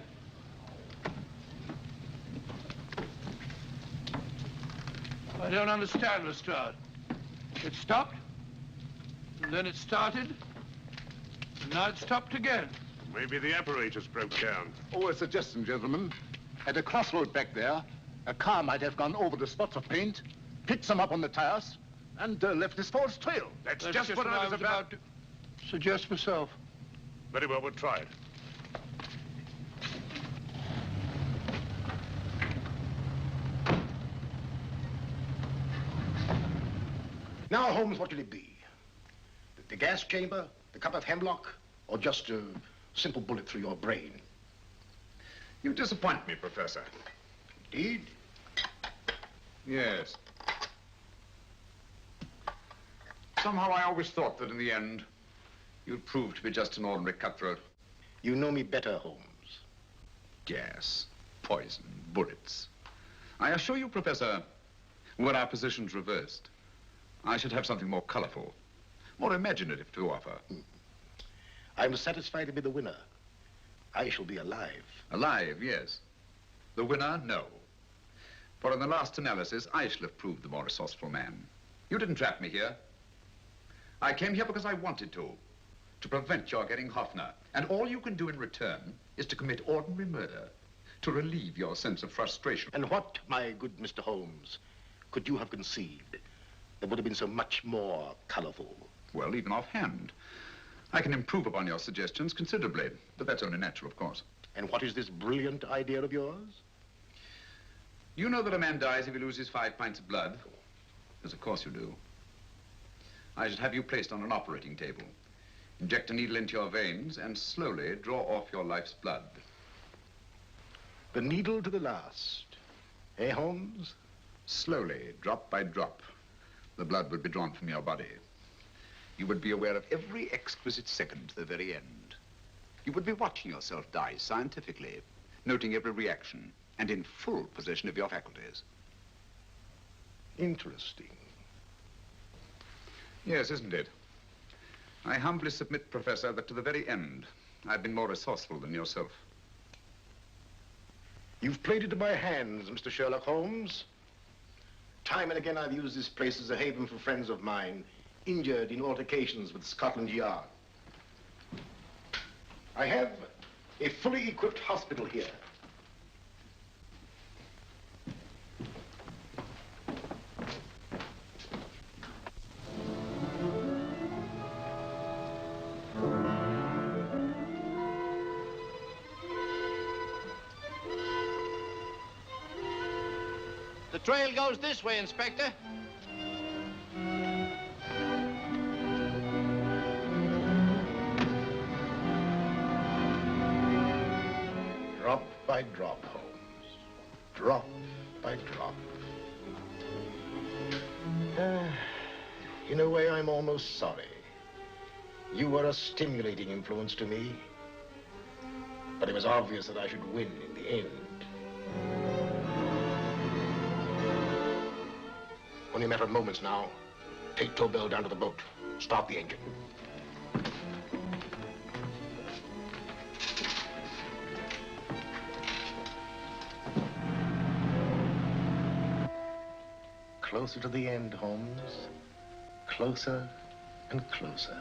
I don't understand, Lestrade. It stopped, and then it started, and now it stopped again. Maybe the apparatus broke down. Oh, a suggestion, gentlemen. At a crossroad back there, a car might have gone over the spots of paint, picked some up on the tires, and left this false trail. That's just what I was about to suggest myself. Very well, we'll try it. Now, Holmes, what will it be? The gas chamber, the cup of hemlock, or just a simple bullet through your brain? You disappoint me, Professor. Indeed? Yes. Somehow I always thought that in the end, you'd prove to be just an ordinary cutthroat. You know me better, Holmes. Gas, poison, bullets. I assure you, Professor, were our positions reversed, I should have something more colorful, more imaginative to offer. I'm satisfied to be the winner. I shall be alive. Alive, yes. The winner, no. For in the last analysis, I shall have proved the more resourceful man. You didn't trap me here. I came here because I wanted to prevent your getting Hoffner. And all you can do in return is to commit ordinary murder, to relieve your sense of frustration. And what, my good Mr. Holmes, could you have conceived that would have been so much more colorful? Well, even offhand, I can improve upon your suggestions considerably, but that's only natural, of course. And what is this brilliant idea of yours? You know that a man dies if he loses 5 pints of blood? Yes, of course you do. I should have you placed on an operating table, inject a needle into your veins, and slowly draw off your life's blood. The needle to the last. Eh, Holmes? Slowly, drop by drop, the blood would be drawn from your body. You would be aware of every exquisite second to the very end. You would be watching yourself die scientifically, noting every reaction, and in full possession of your faculties. Interesting. Yes, isn't it? I humbly submit, Professor, that to the very end, I've been more resourceful than yourself. You've played into my hands, Mr. Sherlock Holmes. Time and again, I've used this place as a haven for friends of mine, injured in altercations with Scotland Yard. I have a fully equipped hospital here. The trail goes this way, Inspector. Drop by drop, Holmes. Drop by drop. In a way, I'm almost sorry. You were a stimulating influence to me. But it was obvious that I should win in the end. Only a matter of moments now. Take Tobel down to the boat. Start the engine. Closer to the end, Holmes. Closer and closer.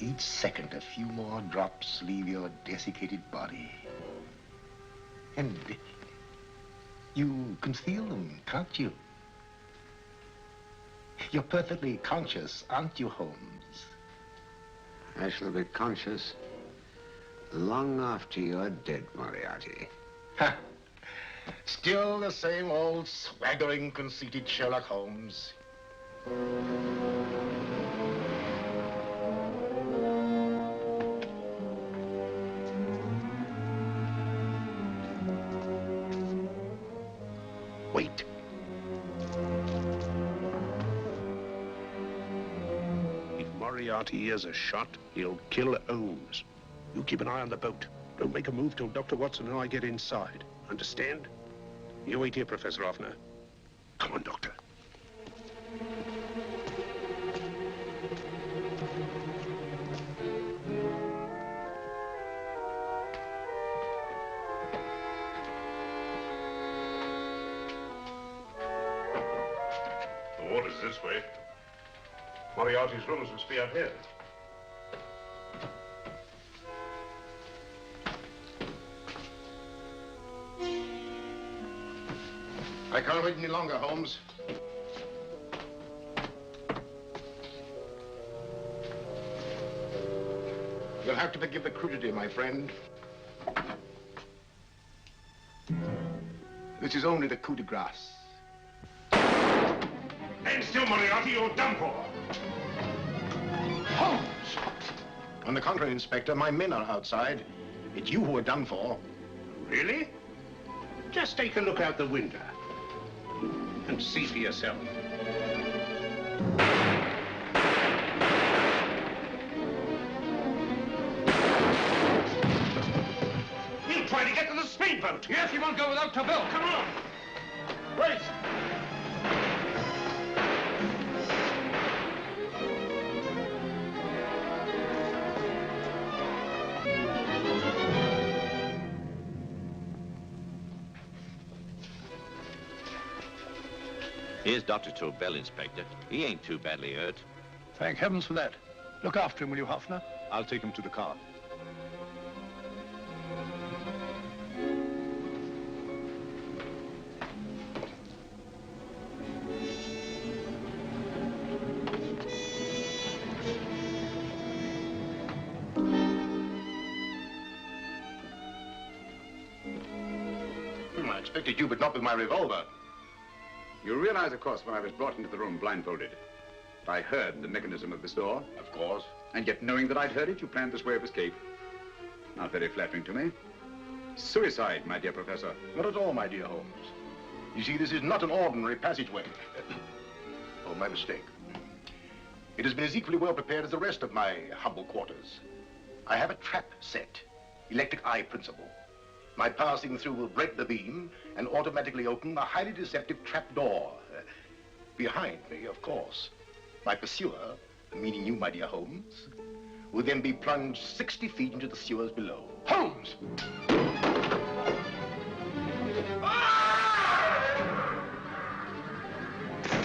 Each second, a few more drops leave your desiccated body. And you can feel them, can't you? You're perfectly conscious, aren't you, Holmes? I shall be conscious long after you're dead, Moriarty. Ha! Still the same old swaggering, conceited Sherlock Holmes. Moriarty hears a shot, he'll kill Holmes. You keep an eye on the boat. Don't make a move till Dr. Watson and I get inside. Understand? You wait here, Professor Hoffner. Come on, Doctor. The water's this way. Moriarty's rooms must be out here. I can't wait any longer, Holmes. You'll have to forgive the crudity, my friend. This is only the coup de grace. And still, Moriarty, you're done for. Holmes! On the contrary, Inspector, my men are outside. It's you who are done for. Really? Just take a look out the window and see for yourself. He'll try to get to the speedboat. Yes, he won't go without Tobel. Come on. Wait! Here's Dr. Tobel, Inspector. He ain't too badly hurt. Thank heavens for that. Look after him, will you, Hoffner? I'll take him to the car. I expected you, but not with my revolver. You realize, of course, when I was brought into the room blindfolded, that I heard the mechanism of this door. Of course. And yet, knowing that I'd heard it, you planned this way of escape. Not very flattering to me. Suicide, my dear Professor. Not at all, my dear Holmes. You see, this is not an ordinary passageway. Oh, my mistake. It has been as equally well prepared as the rest of my humble quarters. I have a trap set, electric eye principle. My passing through will break the beam and automatically open a highly deceptive trap door. Behind me, of course, my pursuer, meaning you, my dear Holmes, will then be plunged 60 feet into the sewers below. Holmes!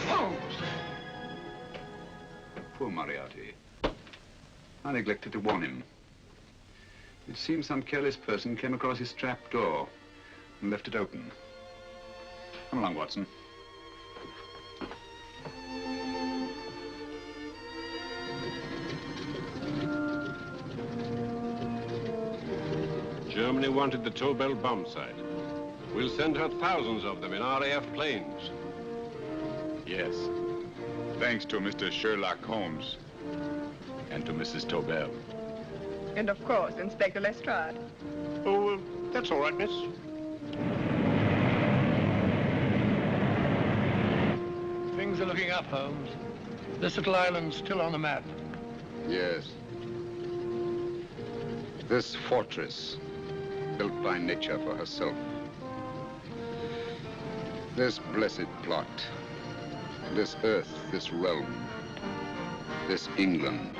Holmes! Poor Moriarty. I neglected to warn him. It seems some careless person came across his trap door and left it open. Come along, Watson. Germany wanted the Tobel bomb site. We'll send her thousands of them in RAF planes. Yes. Thanks to Mr. Sherlock Holmes and to Mrs. Tobel. And of course, Inspector Lestrade. Oh, that's all right, miss. Things are looking up, Holmes. This little island's still on the map. Yes. This fortress, built by nature for herself. This blessed plot. This earth, this realm. This England.